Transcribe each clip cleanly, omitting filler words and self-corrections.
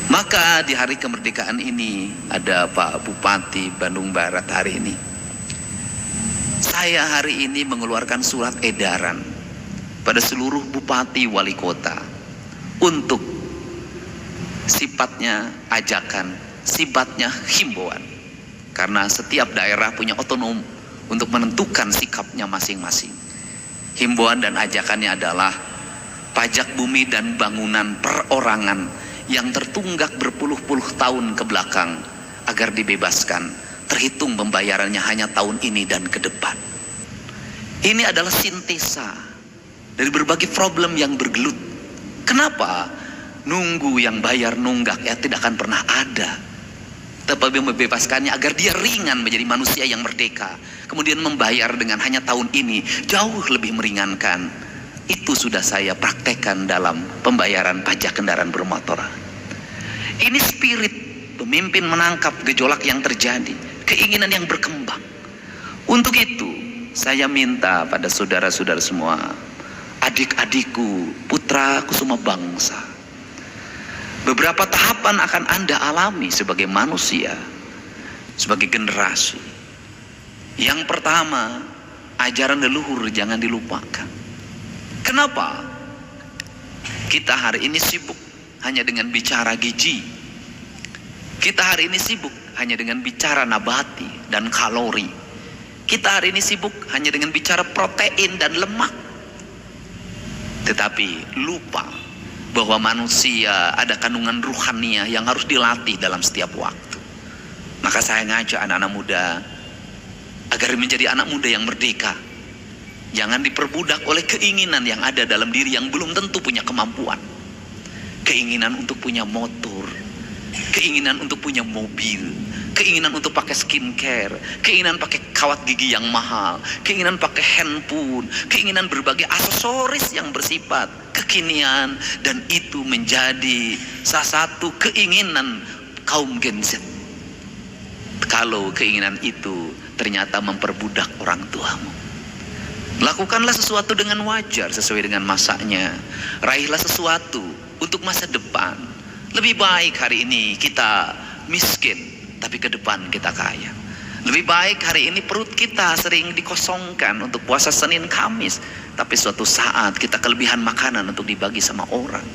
Maka di hari kemerdekaan ini ada Pak Bupati Bandung Barat hari ini. Saya hari ini mengeluarkan surat edaran pada seluruh bupati wali kota untuk sifatnya ajakan, sifatnya himbauan. Karena setiap daerah punya otonom untuk menentukan sikapnya masing-masing. Himbauan dan ajakannya adalah pajak bumi dan bangunan perorangan yang tertunggak berpuluh-puluh tahun ke belakang agar dibebaskan, terhitung pembayarannya hanya tahun ini dan ke depan. Ini adalah sintesa dari berbagai problem yang bergelut. Kenapa? Nunggu yang bayar nunggak ya tidak akan pernah ada. Tapi membebaskannya agar dia ringan menjadi manusia yang merdeka. Kemudian membayar dengan hanya tahun ini jauh lebih meringankan. Itu sudah saya praktekkan dalam pembayaran pajak kendaraan bermotor. Ini spirit pemimpin menangkap gejolak yang terjadi, keinginan yang berkembang. Untuk itu, saya minta pada saudara-saudara semua, adik-adikku, putraku semua bangsa. Beberapa tahapan akan Anda alami sebagai manusia, sebagai generasi. Yang pertama, ajaran leluhur jangan dilupakan. Kenapa? Kita hari ini sibuk hanya dengan bicara gizi. Kita hari ini sibuk hanya dengan bicara nabati dan kalori. Kita hari ini sibuk hanya dengan bicara protein dan lemak. Tetapi lupa bahwa manusia ada kandungan ruhania yang harus dilatih dalam setiap waktu. Maka saya ngajak anak-anak muda agar menjadi anak muda yang merdeka. Jangan diperbudak oleh keinginan yang ada dalam diri yang belum tentu punya kemampuan. Keinginan untuk punya motor, keinginan untuk punya mobil, keinginan untuk pakai skincare, keinginan pakai kawat gigi yang mahal, keinginan pakai handphone, keinginan berbagai aksesoris yang bersifat kekinian, dan itu menjadi salah satu keinginan kaum Gen Z. Kalau keinginan itu ternyata memperbudak orang tuamu, lakukanlah sesuatu dengan wajar sesuai dengan masanya. Raihlah sesuatu untuk masa depan. Lebih baik hari ini kita miskin, tapi ke depan kita kaya. Lebih baik hari ini perut kita sering dikosongkan untuk puasa Senin Kamis, tapi suatu saat kita kelebihan makanan untuk dibagi sama orang.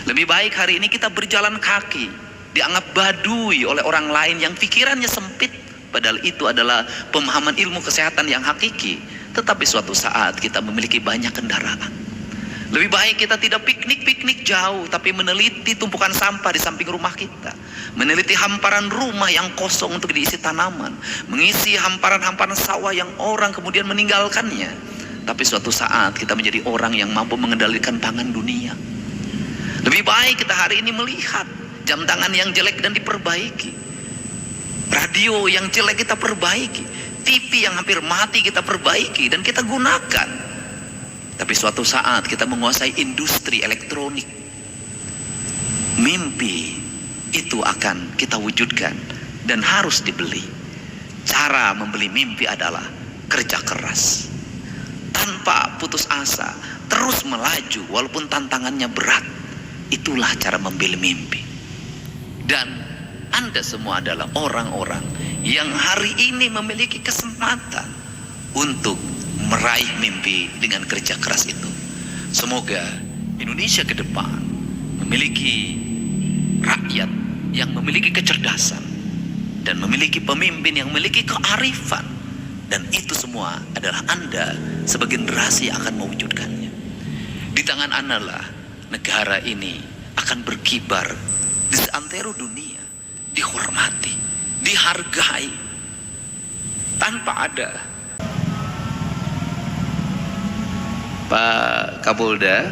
Lebih baik hari ini kita berjalan kaki, dianggap badui oleh orang lain yang pikirannya sempit, padahal itu adalah pemahaman ilmu kesehatan yang hakiki. Tetapi suatu saat kita memiliki banyak kendaraan. Lebih baik kita tidak piknik-piknik jauh, tapi meneliti tumpukan sampah di samping rumah kita, meneliti hamparan rumah yang kosong untuk diisi tanaman, mengisi hamparan-hamparan sawah yang orang kemudian meninggalkannya. Tapi suatu saat kita menjadi orang yang mampu mengendalikan pangan dunia. Lebih baik kita hari ini melihat jam tangan yang jelek dan diperbaiki, radio yang jelek kita perbaiki, TV yang hampir mati kita perbaiki dan kita gunakan. Tapi suatu saat kita menguasai industri elektronik. Mimpi itu akan kita wujudkan dan harus dibeli. Cara membeli mimpi adalah kerja keras, tanpa putus asa, terus melaju walaupun tantangannya berat. Itulah cara membeli mimpi. Dan Anda semua adalah orang-orang yang hari ini memiliki kesempatan untuk meraih mimpi dengan kerja keras itu. Semoga Indonesia ke depan memiliki rakyat yang memiliki kecerdasan dan memiliki pemimpin yang memiliki kearifan, dan itu semua adalah Anda sebagai generasi yang akan mewujudkannya. Di tangan Anda lah negara ini akan berkibar di seantero dunia, dihormati, dihargai, tanpa ada Pak Kapolda,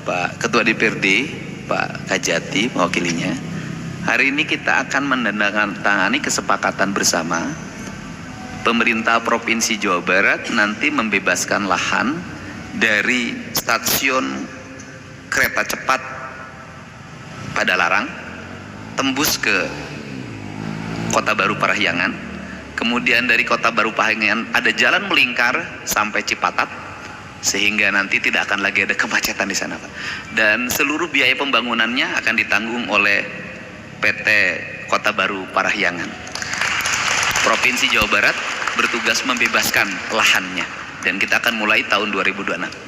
Pak Ketua DPRD, Pak Kajati mewakilinya. Hari ini kita akan menandatangani kesepakatan bersama pemerintah Provinsi Jawa Barat nanti membebaskan lahan dari stasiun kereta cepat Padalarang tembus ke Kota Baru Parahyangan. Kemudian dari Kota Baru Parahyangan ada jalan melingkar sampai Cipatat, sehingga nanti tidak akan lagi ada kemacetan di sana, Pak. Dan seluruh biaya pembangunannya akan ditanggung oleh PT Kota Baru Parahyangan. Provinsi Jawa Barat bertugas membebaskan lahannya dan kita akan mulai tahun 2026.